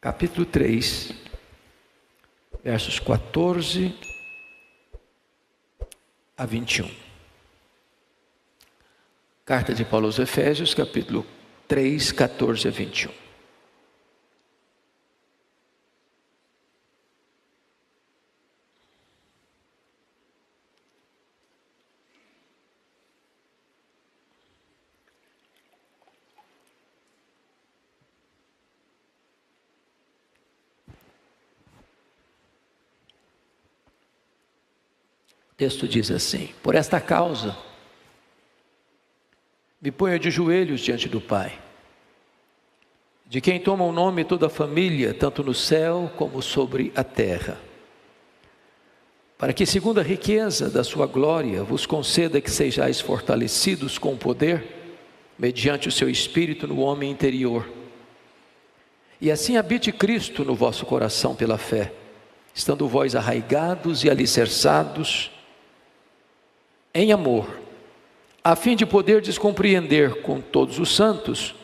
capítulo 3, versos 14 a 21. Carta de Paulo aos Efésios, capítulo 3, 14 a 21. O texto diz assim: por esta causa, me ponho de joelhos diante do Pai, de quem toma o nome toda a família, tanto no céu como sobre a terra, para que, segundo a riqueza da sua glória, vos conceda que sejais fortalecidos com poder, mediante o seu Espírito no homem interior, e assim habite Cristo no vosso coração pela fé, estando vós arraigados e alicerçados em amor, a fim de poderdes compreender com todos os santos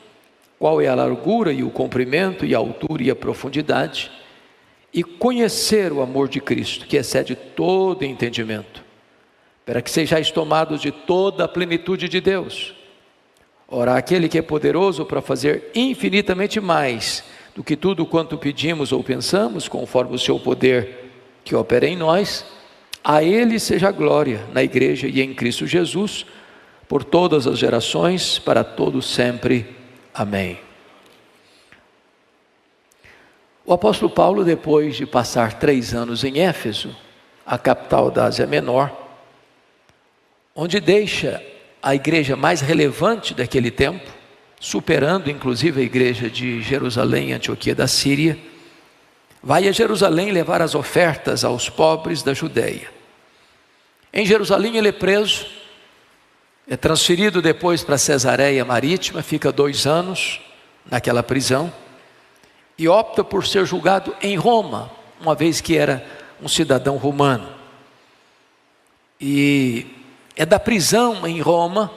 qual é a largura e o comprimento e a altura e a profundidade, e conhecer o amor de Cristo, que excede todo entendimento, para que sejais tomados de toda a plenitude de Deus. Ora, aquele que é poderoso para fazer infinitamente mais do que tudo quanto pedimos ou pensamos, conforme o seu poder que opera em nós, a Ele seja a glória na igreja e em Cristo Jesus, por todas as gerações, para todos sempre. Amém. O apóstolo Paulo, depois de passar 3 anos em Éfeso, a capital da Ásia Menor, onde deixa a igreja mais relevante daquele tempo, superando inclusive a igreja de Jerusalém e Antioquia da Síria, vai a Jerusalém levar as ofertas aos pobres da Judeia. Em Jerusalém ele é preso, é transferido depois para Cesareia Marítima, fica 2 anos naquela prisão, e opta por ser julgado em Roma, uma vez que era um cidadão romano. E é da prisão em Roma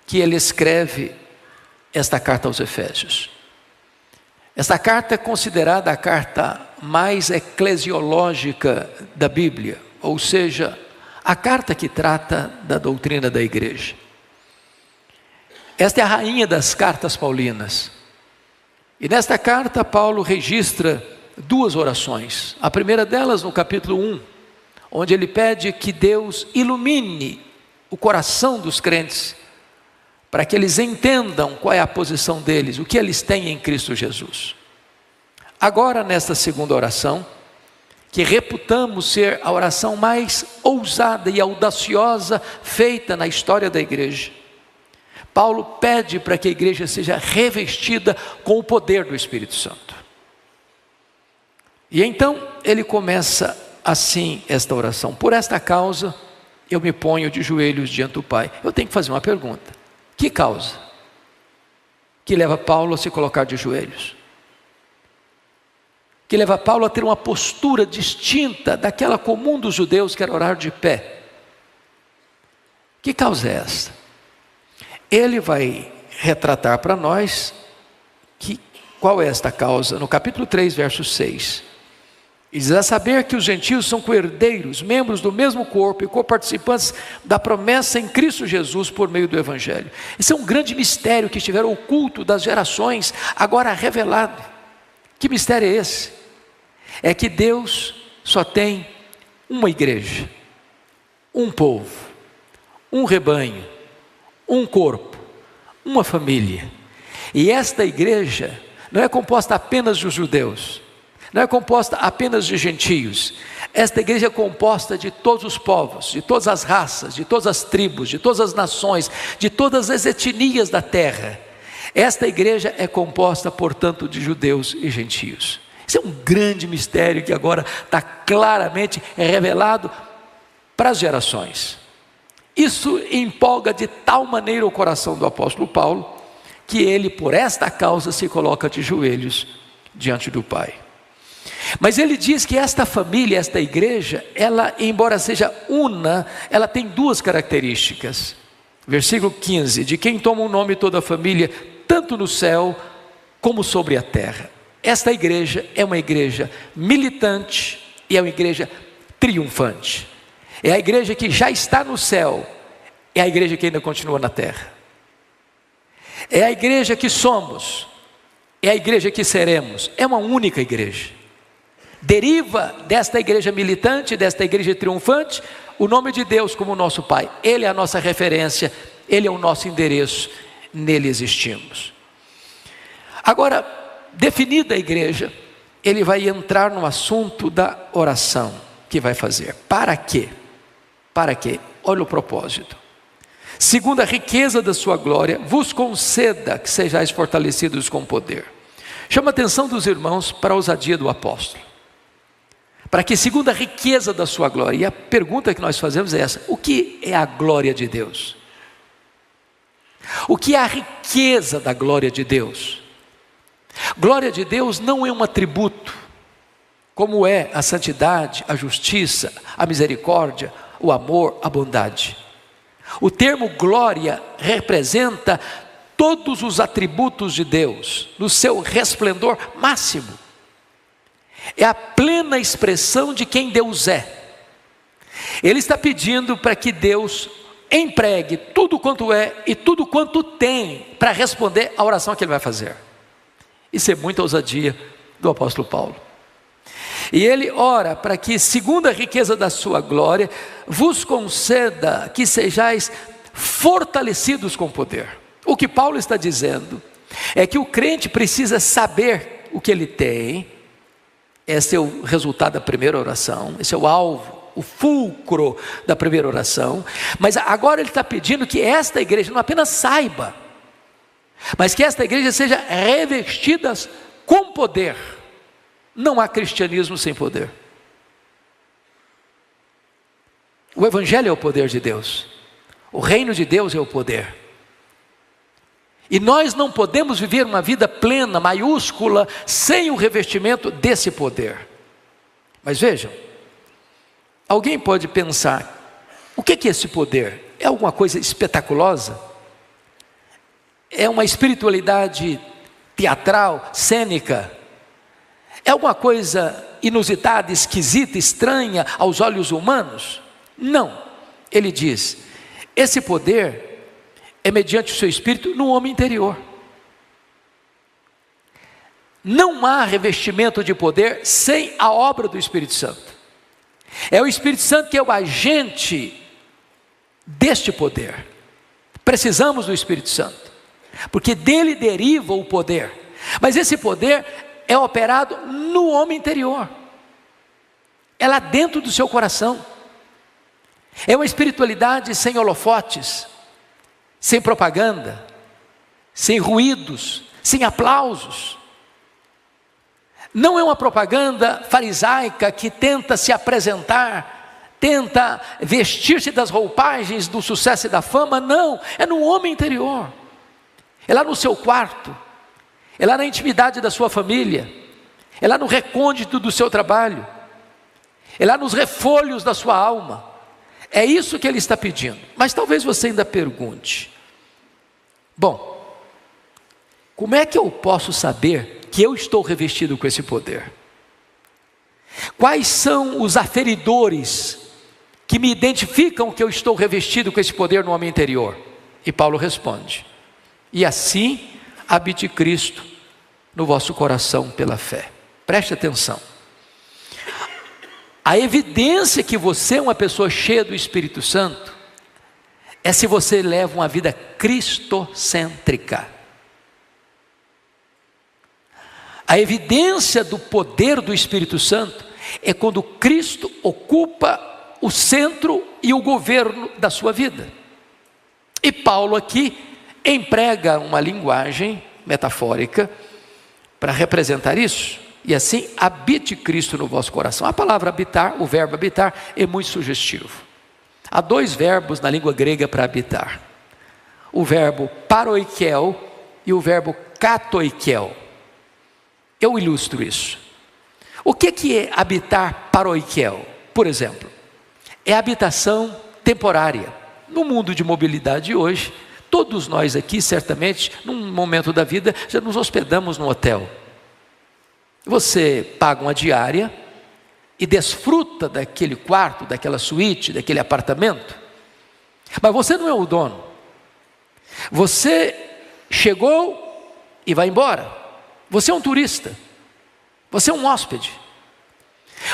que ele escreve esta carta aos Efésios. Esta carta é considerada a carta mais eclesiológica da Bíblia, ou seja, a carta que trata da doutrina da igreja. Esta é a rainha das cartas paulinas. E nesta carta Paulo registra 2 orações. A primeira delas no capítulo 1, onde ele pede que Deus ilumine o coração dos crentes, para que eles entendam qual é a posição deles, o que eles têm em Cristo Jesus. Agora, nesta segunda oração, que reputamos ser a oração mais ousada e audaciosa feita na história da igreja, Paulo pede para que a igreja seja revestida com o poder do Espírito Santo. E então ele começa assim esta oração: por esta causa eu me ponho de joelhos diante do Pai. Eu tenho que fazer uma pergunta: que causa que leva Paulo a se colocar de joelhos? Que leva Paulo a ter uma postura distinta daquela comum dos judeus, que era orar de pé? Que causa é essa? Ele vai retratar para nós qual é esta causa, no capítulo 3, verso 6. E diz: a saber que os gentios são co-herdeiros, membros do mesmo corpo e co-participantes da promessa em Cristo Jesus por meio do Evangelho. Esse é um grande mistério que estiver oculto das gerações, agora revelado. Que mistério é esse? É que Deus só tem uma igreja, um povo, um rebanho, um corpo, uma família. E esta igreja não é composta apenas de judeus, não é composta apenas de gentios. Esta igreja é composta de todos os povos, de todas as raças, de todas as tribos, de todas as nações, de todas as etnias da terra. Esta igreja é composta, portanto, de judeus e gentios. Isso é um grande mistério que agora está claramente revelado para as gerações. Isso empolga de tal maneira o coração do apóstolo Paulo, que ele, por esta causa, se coloca de joelhos diante do Pai. Mas ele diz que esta família, esta igreja, ela, embora seja una, ela tem 2 características. Versículo 15: de quem toma o nome toda a família, tanto no céu como sobre a terra. esta igreja é uma igreja militante e é uma igreja triunfante. É a igreja que já está no céu, é a igreja que ainda continua na terra. É a igreja que somos, é a igreja que seremos, é uma única igreja. Deriva desta igreja militante, desta igreja triunfante, o nome de Deus como nosso Pai. Ele é a nossa referência, Ele é o nosso endereço, nele existimos. Agora, definida a igreja, ele vai entrar no assunto da oração que vai fazer. Para quê? Para quê? Olha o propósito. Segundo a riqueza da sua glória, vos conceda que sejais fortalecidos com poder. Chama a atenção dos irmãos para a ousadia do apóstolo. Para que segundo a riqueza da sua glória, e a pergunta que nós fazemos é essa: o que é a glória de Deus? O que é a riqueza da glória de Deus? Glória de Deus não é um atributo, como é a santidade, a justiça, a misericórdia, o amor, a bondade. O termo glória representa todos os atributos de Deus, no seu resplendor máximo. É a plena expressão de quem Deus é. Ele está pedindo para que Deus empregue tudo quanto é e tudo quanto tem para responder à oração que ele vai fazer. Isso é muita ousadia do apóstolo Paulo. E ele ora para que, segundo a riqueza da sua glória, vos conceda que sejais fortalecidos com poder. O que Paulo está dizendo é que o crente precisa saber o que ele tem. Esse é o resultado da primeira oração, esse é o alvo, o fulcro da primeira oração. Mas agora ele está pedindo que esta igreja não apenas saiba, mas que esta igreja seja revestida com poder. Não há cristianismo sem poder. O evangelho é o poder de Deus. O reino de Deus é o poder. E nós não podemos viver uma vida plena, maiúscula, sem o revestimento desse poder. Mas vejam, alguém pode pensar: o que é esse poder? É alguma coisa espetaculosa? É uma espiritualidade teatral, cênica? É alguma coisa inusitada, esquisita, estranha aos olhos humanos? Não. Ele diz: esse poder é mediante o seu espírito no homem interior. Não há revestimento de poder sem a obra do Espírito Santo. É o Espírito Santo que é o agente deste poder. Precisamos do Espírito Santo, porque dele deriva o poder. Mas esse poder é operado no homem interior, é lá dentro do seu coração. É uma espiritualidade sem holofotes, sem propaganda, sem ruídos, sem aplausos. Não é uma propaganda farisaica que tenta se apresentar, tenta vestir-se das roupagens do sucesso e da fama. Não, é no homem interior, é lá no seu quarto, é lá na intimidade da sua família, é lá no recôndito do seu trabalho, é lá nos refolhos da sua alma. É isso que ele está pedindo. Mas talvez você ainda pergunte: bom, como é que eu posso saber que eu estou revestido com esse poder? Quais são os aferidores que me identificam que eu estou revestido com esse poder no homem interior? E Paulo responde: e assim habite Cristo no vosso coração pela fé. Preste atenção. A evidência que você é uma pessoa cheia do Espírito Santo é se você leva uma vida cristocêntrica. A evidência do poder do Espírito Santo é quando Cristo ocupa o centro e o governo da sua vida. E Paulo aqui emprega uma linguagem metafórica para representar isso. E assim, habite Cristo no vosso coração. A palavra habitar, o verbo habitar, é muito sugestivo. Há dois verbos na língua grega para habitar: o verbo paroikel e o verbo katoikel. Eu ilustro isso. O que é habitar paroikel? Por exemplo, é habitação temporária. No mundo de mobilidade hoje, todos nós aqui certamente, num momento da vida, já nos hospedamos num hotel. Você paga uma diária e desfruta daquele quarto, daquela suíte, daquele apartamento, mas você não é o dono. Você chegou e vai embora. Você é um turista, você é um hóspede.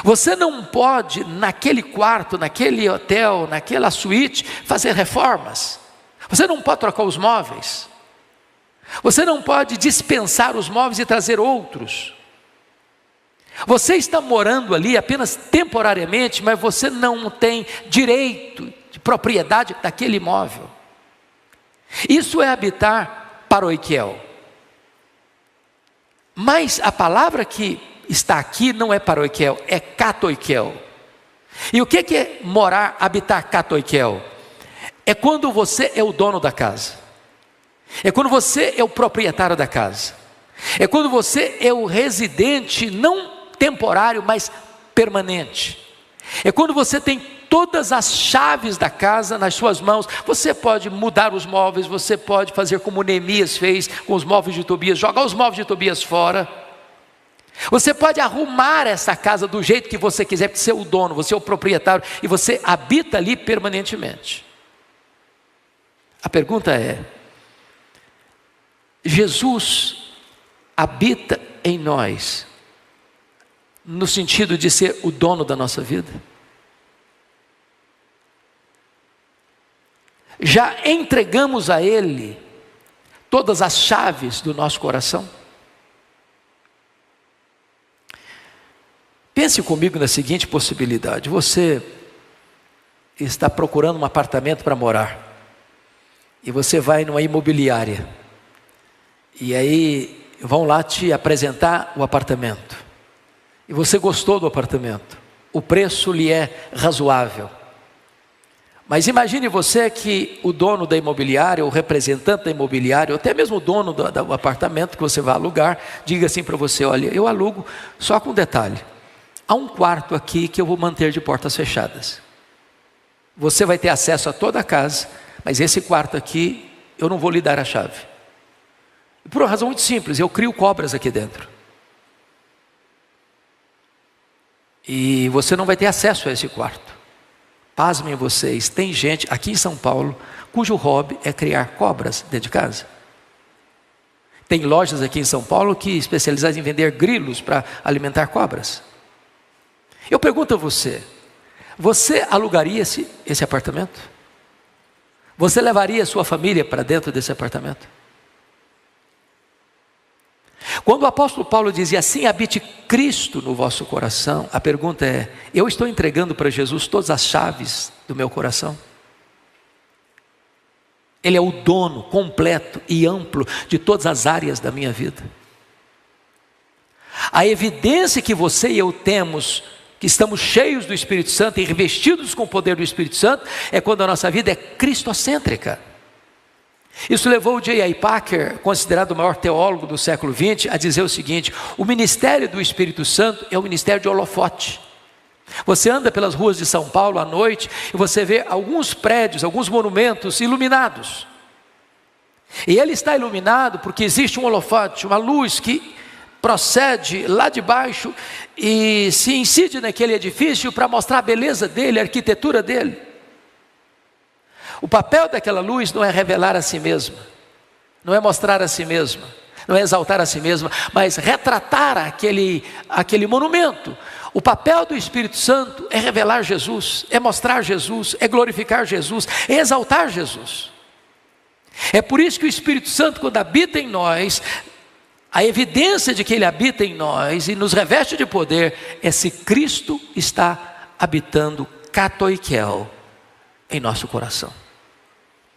Você não pode, naquele quarto, naquele hotel, naquela suíte, fazer reformas. Você não pode trocar os móveis. Você não pode dispensar os móveis e trazer outros. Você está morando ali apenas temporariamente, mas você não tem direito de propriedade daquele imóvel. Isso é habitar paroikiel. Mas a palavra que está aqui não é paroikiel, é katoikiel. E o que é morar, habitar katoikiel? É quando você é o dono da casa. É quando você é o proprietário da casa. É quando você é o residente, não temporário, mas permanente. É quando você tem todas as chaves da casa nas suas mãos. Você pode mudar os móveis, você pode fazer como Neemias fez com os móveis de Tobias, jogar os móveis de Tobias fora. Você pode arrumar essa casa do jeito que você quiser, porque você é o dono, você é o proprietário e você habita ali permanentemente. A pergunta é: Jesus habita em nós no sentido de ser o dono da nossa vida? Já entregamos a Ele todas as chaves do nosso coração? Pense comigo na seguinte possibilidade: você está procurando um apartamento para morar, e você vai numa imobiliária, e aí vão lá te apresentar o apartamento, e você gostou do apartamento, o preço lhe é razoável, mas imagine você que o dono da imobiliária, o representante da imobiliária, ou até mesmo o dono do apartamento que você vai alugar, diga assim para você: olha, eu alugo só com um detalhe, há um quarto aqui que eu vou manter de portas fechadas. Você vai ter acesso a toda a casa, mas esse quarto aqui eu não vou lhe dar a chave. E por uma razão muito simples: eu crio cobras aqui dentro. E você não vai ter acesso a esse quarto. Pasmem vocês, tem gente aqui em São Paulo cujo hobby é criar cobras dentro de casa. Tem lojas aqui em São Paulo que especializam em vender grilos para alimentar cobras. Eu pergunto a você: você alugaria esse apartamento? Você levaria a sua família para dentro desse apartamento? Quando o apóstolo Paulo dizia assim: habite Cristo no vosso coração, a pergunta é: eu estou entregando para Jesus todas as chaves do meu coração? Ele é o dono completo e amplo de todas as áreas da minha vida. A evidência que você e eu temos que estamos cheios do Espírito Santo e revestidos com o poder do Espírito Santo é quando a nossa vida é cristocêntrica. Isso levou o J.I. Packer, considerado o maior teólogo do século XX, a dizer o seguinte: o ministério do Espírito Santo é o ministério de holofote. Você anda pelas ruas de São Paulo à noite e você vê alguns prédios, alguns monumentos iluminados. E ele está iluminado porque existe um holofote, uma luz que procede lá de baixo e se incide naquele edifício para mostrar a beleza dele, a arquitetura dele. O papel daquela luz não é revelar a si mesma, não é mostrar a si mesma, não é exaltar a si mesma, mas retratar aquele monumento. O papel do Espírito Santo é revelar Jesus, é mostrar Jesus, é glorificar Jesus, é exaltar Jesus. É por isso que o Espírito Santo, quando habita em nós, a evidência de que Ele habita em nós e nos reveste de poder é se Cristo está habitando katoikel em nosso coração.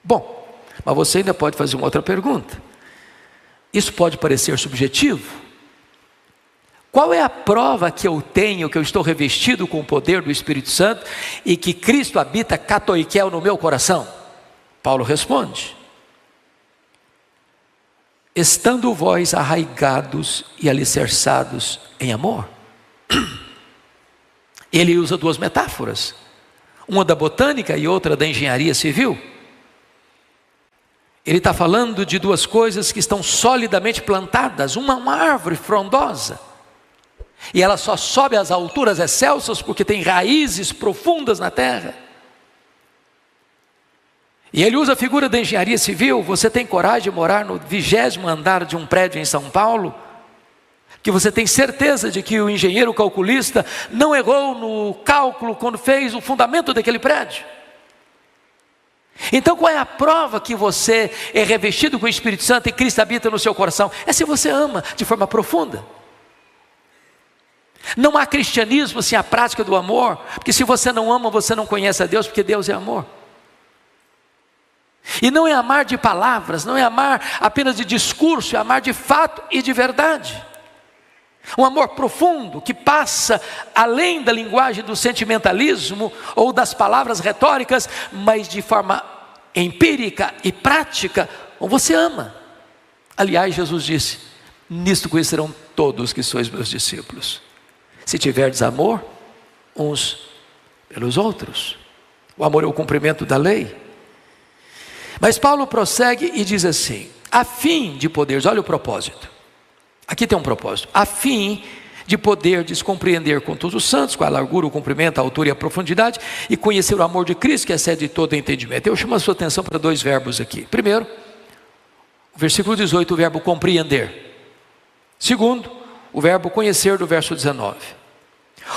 Bom, mas você ainda pode fazer uma outra pergunta. Isso pode parecer subjetivo. Qual é a prova que eu tenho que eu estou revestido com o poder do Espírito Santo e que Cristo habita katoikel no meu coração? Paulo responde: estando vós arraigados e alicerçados em amor. Ele usa duas metáforas, uma da botânica e outra da engenharia civil. Ele está falando de duas coisas que estão solidamente plantadas, uma árvore frondosa, E ela só sobe às alturas excelsas porque tem raízes profundas na terra. E ele usa a figura da engenharia civil. Você tem coragem de morar no 20º andar de um prédio em São Paulo? Que você tem certeza de que o engenheiro calculista não errou no cálculo quando fez o fundamento daquele prédio? Então qual é a prova que você é revestido com o Espírito Santo e Cristo habita no seu coração? É se você ama de forma profunda. Não há cristianismo sem a prática do amor, porque se você não ama, você não conhece a Deus, porque Deus é amor. E não é amar de palavras, não é amar apenas de discurso, é amar de fato e de verdade. Um amor profundo que passa além da linguagem do sentimentalismo ou das palavras retóricas, mas de forma empírica e prática, você ama. Aliás, Jesus disse: nisto conhecerão todos que sois meus discípulos, se tiverdes amor uns pelos outros. O amor é o cumprimento da lei. Mas Paulo prossegue e diz assim: a fim de poderes, olha o propósito. Aqui tem um propósito: a fim de poderdes compreender com todos os santos, com a largura, o comprimento, a altura e a profundidade, e conhecer o amor de Cristo, que excede todo entendimento. Eu chamo a sua atenção para 2 verbos aqui. Primeiro, o versículo 18, o verbo compreender. Segundo, o verbo conhecer, do verso 19.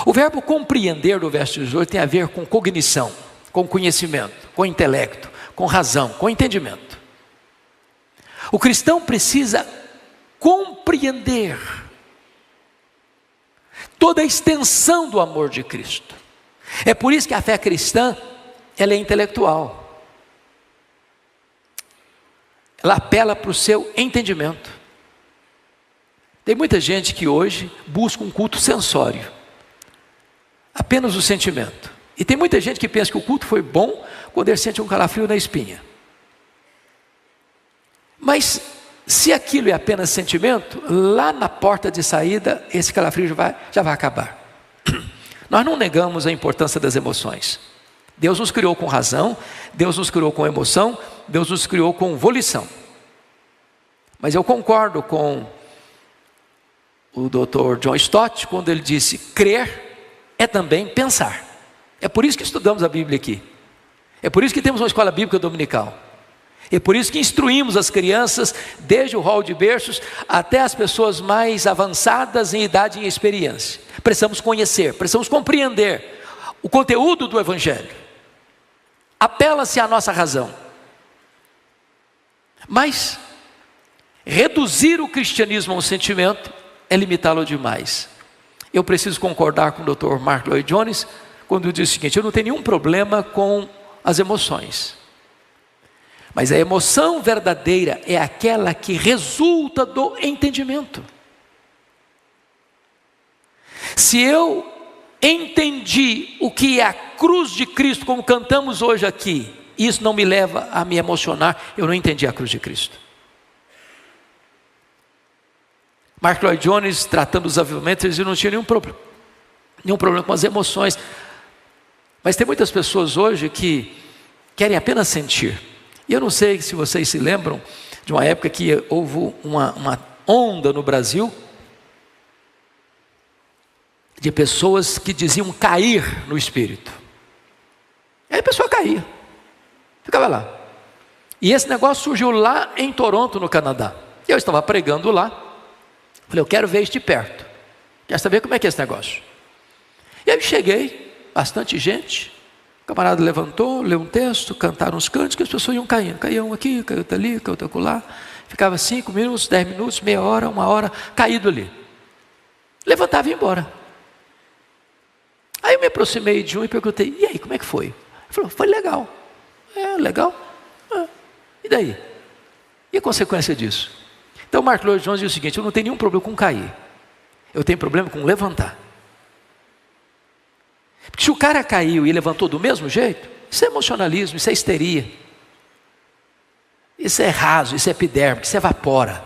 O verbo compreender, do verso 18, tem a ver com cognição, com conhecimento, com intelecto, com razão, com entendimento. O cristão precisa compreender toda a extensão do amor de Cristo. É por isso que a fé cristã, ela é intelectual. Ela apela para o seu entendimento. Tem muita gente que hoje busca um culto sensório, apenas o sentimento. E tem muita gente que pensa que o culto foi bom quando ele sente um calafrio na espinha. Mas se aquilo é apenas sentimento, lá na porta de saída, esse calafrio já vai acabar. Nós não negamos a importância das emoções. Deus nos criou com razão, Deus nos criou com emoção, Deus nos criou com volição. Mas eu concordo com o Dr. John Stott, quando ele disse: crer é também pensar. É por isso que estudamos a Bíblia aqui. É por isso que temos uma escola bíblica dominical. É por isso que instruímos as crianças, desde o hall de berços até as pessoas mais avançadas em idade e em experiência. Precisamos conhecer, precisamos compreender o conteúdo do Evangelho. Apela-se à nossa razão. Mas reduzir o cristianismo a um sentimento é limitá-lo demais. Eu preciso concordar com o Dr. Mark Lloyd Jones quando diz o seguinte: eu não tenho nenhum problema com as emoções. Mas a emoção verdadeira é aquela que resulta do entendimento. Se eu entendi o que é a cruz de Cristo, como cantamos hoje aqui, isso não me leva a me emocionar, eu não entendi a cruz de Cristo. Mark Lloyd Jones, tratando dos avivamentos, ele não tinha nenhum problema com as emoções. Mas tem muitas pessoas hoje que querem apenas sentir. E eu não sei se vocês se lembram de uma época que houve uma onda no Brasil de pessoas que diziam cair no espírito. Aí a pessoa caía, ficava lá. E esse negócio surgiu lá em Toronto, no Canadá. Eu estava pregando lá. Falei: eu quero ver isso de perto. Quero saber como é que é esse negócio. E aí cheguei, bastante gente. O camarada levantou, leu um texto, cantaram uns cânticos, as pessoas iam caindo. Caía um aqui, caiu outro ali, caiu outro lá. Ficava 5 minutos, 10 minutos, meia hora, 1 hora, caído ali. Levantava e ia embora. Aí eu me aproximei de um e perguntei: e aí, como é que foi? Ele falou: foi legal. É, legal? E daí? E a consequência disso? Então Mark Lloyd Jones diz o seguinte: eu não tenho nenhum problema com cair. Eu tenho problema com levantar. Porque se o cara caiu e levantou do mesmo jeito, isso é emocionalismo, isso é histeria. Isso é raso, isso é epidérmico, isso evapora.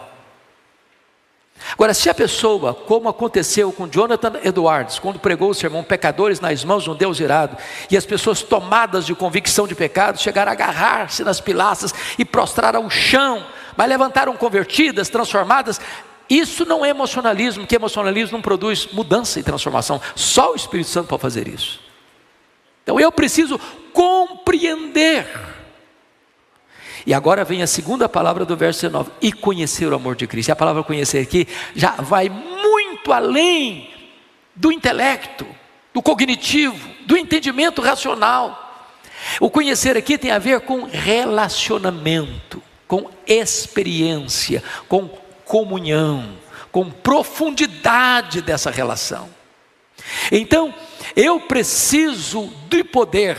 Agora, se a pessoa, como aconteceu com Jonathan Edwards, quando pregou o sermão Pecadores nas mãos de um Deus irado, e as pessoas tomadas de convicção de pecado, chegaram a agarrar-se nas pilastras e prostrar ao chão, mas levantaram convertidas, transformadas, isso não é emocionalismo, porque emocionalismo não produz mudança e transformação. Só o Espírito Santo pode fazer isso. Então eu preciso compreender. E agora vem a segunda palavra do verso 19, e conhecer o amor de Cristo. E a palavra conhecer aqui já vai muito além do intelecto, do cognitivo, do entendimento racional. O conhecer aqui tem a ver com relacionamento, com experiência, com comunhão, com profundidade dessa relação. Então, eu preciso de poder,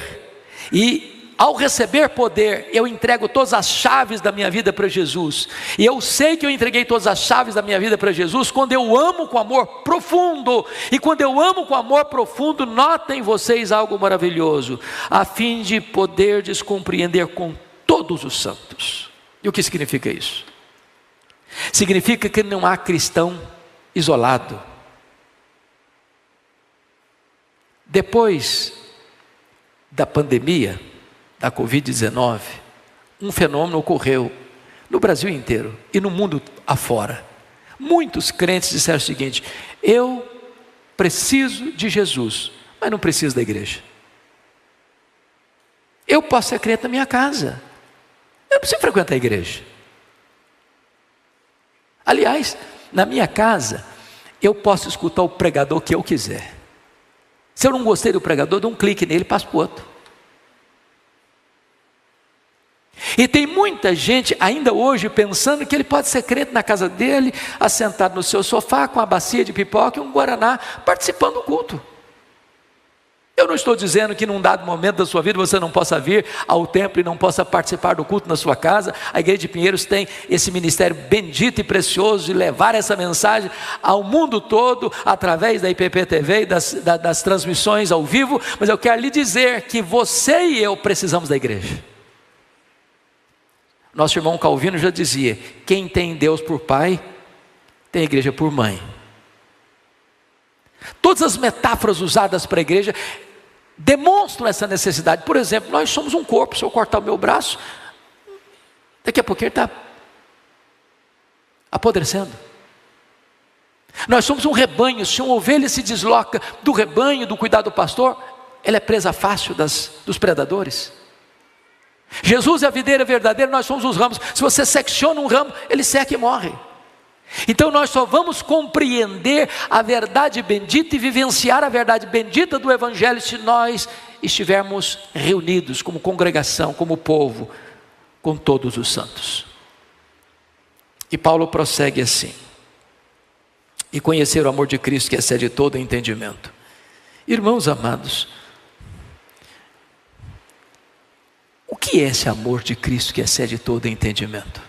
e ao receber poder, eu entrego todas as chaves da minha vida para Jesus. E eu sei que eu entreguei todas as chaves da minha vida para Jesus quando eu amo com amor profundo. E quando eu amo com amor profundo, notem vocês algo maravilhoso, a fim de poder compreender com todos os santos. E o que significa isso? Significa que não há cristão isolado. Depois da pandemia da Covid-19, um fenômeno ocorreu no Brasil inteiro e no mundo afora. Muitos crentes disseram o seguinte: eu preciso de Jesus, mas não preciso da igreja. Eu posso ser crente na minha casa, eu não preciso frequentar a igreja. Aliás, na minha casa, eu posso escutar o pregador que eu quiser. Se eu não gostei do pregador, dou um clique nele e passo para o outro. E tem muita gente ainda hoje pensando que ele pode ser crente na casa dele, assentado no seu sofá, com a bacia de pipoca e um guaraná, participando do culto. Eu não estou dizendo que num dado momento da sua vida você não possa vir ao templo e não possa participar do culto na sua casa. A Igreja de Pinheiros tem esse ministério bendito e precioso de levar essa mensagem ao mundo todo, através da IPP-TV e das transmissões ao vivo. Mas eu quero lhe dizer que você e eu precisamos da igreja. Nosso irmão Calvino já dizia: quem tem Deus por pai, tem a igreja por mãe. Todas as metáforas usadas para a igreja demonstram essa necessidade. Por exemplo, nós somos um corpo. Se eu cortar o meu braço, daqui a pouquinho ele está apodrecendo. Nós somos um rebanho. Se uma ovelha se desloca do rebanho, do cuidado do pastor, ela é presa fácil dos predadores. Jesus é a videira verdadeira, nós somos os ramos. Se você secciona um ramo, ele seca e morre. Então nós só vamos compreender a verdade bendita e vivenciar a verdade bendita do Evangelho se nós estivermos reunidos como congregação, como povo, com todos os santos. E Paulo prossegue assim: e conhecer o amor de Cristo que excede todo entendimento. Irmãos amados, o que é esse amor de Cristo que excede todo entendimento?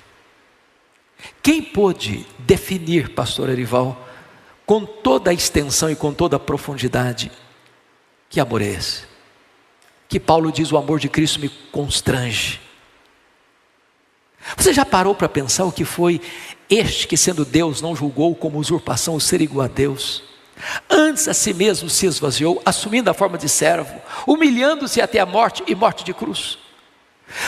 Quem pôde definir, pastor Erival, com toda a extensão e com toda a profundidade, que amor é esse? Que Paulo diz: o amor de Cristo me constrange. Você já parou para pensar o que foi este que, sendo Deus, não julgou como usurpação o ser igual a Deus? Antes a si mesmo se esvaziou, assumindo a forma de servo, humilhando-se até a morte e morte de cruz.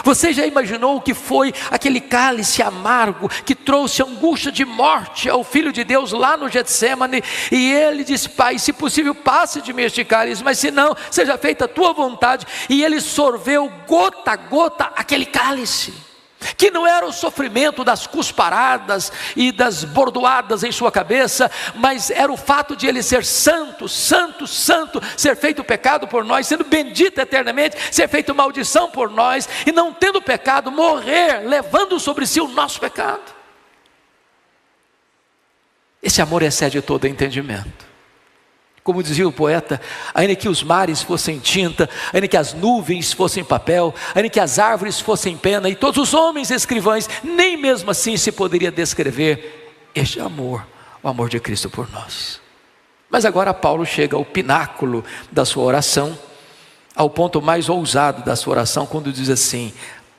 Você já imaginou o que foi aquele cálice amargo que trouxe angústia de morte ao Filho de Deus lá no Getsemane? E ele disse: Pai, se possível passe de mim este cálice, mas se não, seja feita a tua vontade. E ele sorveu gota a gota aquele cálice, que não era o sofrimento das cusparadas e das bordoadas em sua cabeça, mas era o fato de ele ser santo, santo, santo, ser feito pecado por nós, sendo bendito eternamente, ser feito maldição por nós, e não tendo pecado, morrer, levando sobre si o nosso pecado. Esse amor excede todo entendimento. Como dizia o poeta: ainda que os mares fossem tinta, ainda que as nuvens fossem papel, ainda que as árvores fossem pena, e todos os homens escrivães, nem mesmo assim se poderia descrever este amor, o amor de Cristo por nós. Mas agora Paulo chega ao pináculo da sua oração, ao ponto mais ousado da sua oração, quando diz assim: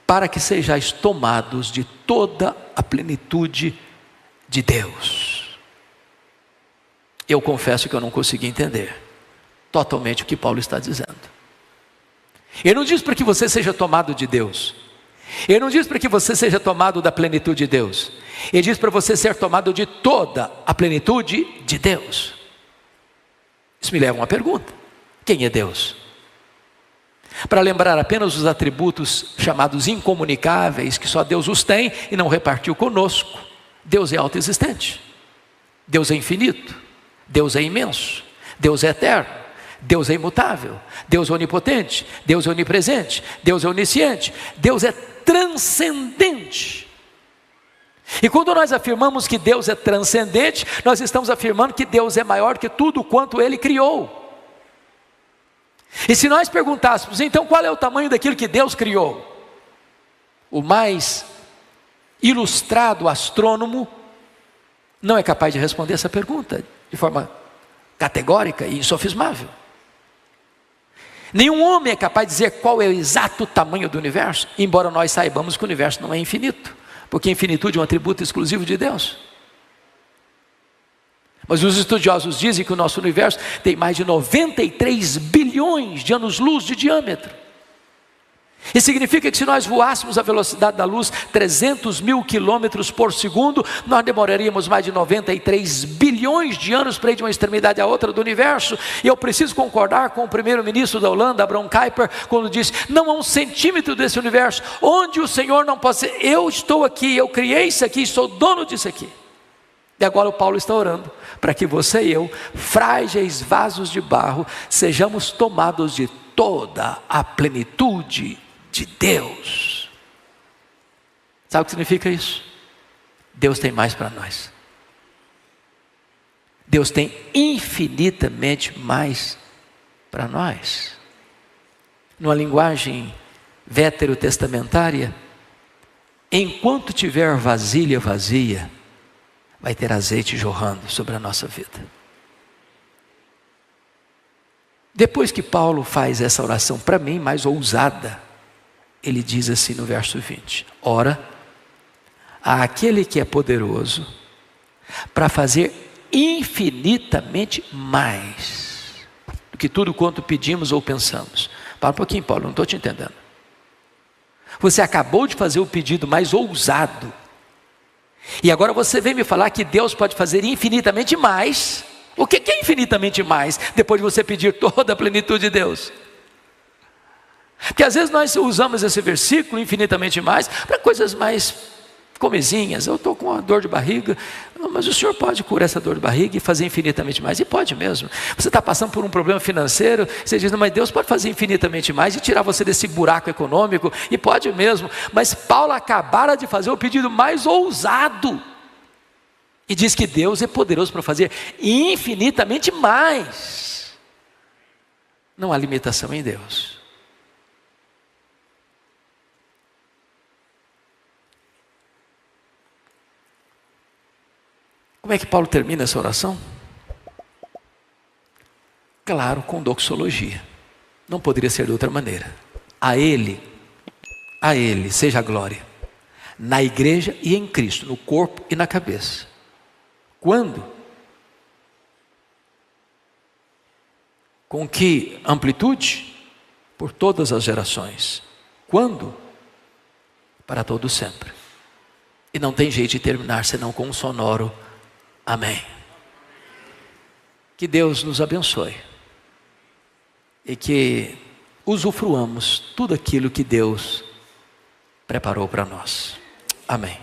para que sejais tomados de toda a plenitude de Deus. Eu confesso que eu não consegui entender totalmente o que Paulo está dizendo. Ele não diz para que você seja tomado de Deus, Ele não diz para que você seja tomado da plenitude de Deus. Ele diz para você ser tomado de toda a plenitude de Deus. Isso me leva a uma pergunta: quem é Deus? Para lembrar apenas os atributos chamados incomunicáveis, que só Deus os tem e não repartiu conosco. Deus é autoexistente, Deus é infinito, Deus é imenso, Deus é eterno, Deus é imutável, Deus é onipotente, Deus é onipresente, Deus é onisciente, Deus é transcendente. E quando nós afirmamos que Deus é transcendente, nós estamos afirmando que Deus é maior que tudo quanto Ele criou. E se nós perguntássemos, então qual é o tamanho daquilo que Deus criou? O mais ilustrado astrônomo não é capaz de responder essa pergunta de forma categórica e insofismável. Nenhum homem é capaz de dizer qual é o exato tamanho do universo, embora nós saibamos que o universo não é infinito, porque a infinitude é um atributo exclusivo de Deus. Mas os estudiosos dizem que o nosso universo tem mais de 93 bilhões de anos-luz de diâmetro. Isso significa que se nós voássemos a velocidade da luz 300 mil quilômetros por segundo, nós demoraríamos mais de 93 bilhões de anos para ir de uma extremidade à outra do universo. E eu preciso concordar com o primeiro-ministro da Holanda, Abraham Kuyper, quando disse: não há um centímetro desse universo onde o Senhor não possa ser. Eu estou aqui, eu criei isso aqui, sou dono disso aqui. E agora o Paulo está orando para que você e eu, frágeis vasos de barro, sejamos tomados de toda a plenitude de Deus. Sabe o que significa isso? Deus tem mais para nós. Deus tem infinitamente mais para nós. Numa linguagem veterotestamentária, enquanto tiver vasilha vazia, vai ter azeite jorrando sobre a nossa vida. Depois que Paulo faz essa oração, para mim, mais ousada, ele diz assim no verso 20: ora, àquele que é poderoso para fazer infinitamente mais do que tudo quanto pedimos ou pensamos. Para um pouquinho, Paulo, não estou te entendendo. Você acabou de fazer o pedido mais ousado, e agora você vem me falar que Deus pode fazer infinitamente mais. O que é infinitamente mais, depois de você pedir toda a plenitude de Deus? Porque às vezes nós usamos esse versículo, infinitamente mais, para coisas mais comezinhas. Eu estou com uma dor de barriga, mas o Senhor pode curar essa dor de barriga e fazer infinitamente mais. E pode mesmo. Você está passando por um problema financeiro, você diz: não, mas Deus pode fazer infinitamente mais e tirar você desse buraco econômico. E pode mesmo. Mas Paulo acabara de fazer o pedido mais ousado, e diz que Deus é poderoso para fazer infinitamente mais. Não há limitação em Deus. Como é que Paulo termina essa oração? Claro, com doxologia. Não poderia ser de outra maneira. A Ele seja a glória, na igreja e em Cristo, no corpo e na cabeça. Quando? Com que amplitude? Por todas as gerações. Quando? Para todo sempre. E não tem jeito de terminar senão com um sonoro amém. Que Deus nos abençoe e que usufruamos tudo aquilo que Deus preparou para nós. Amém.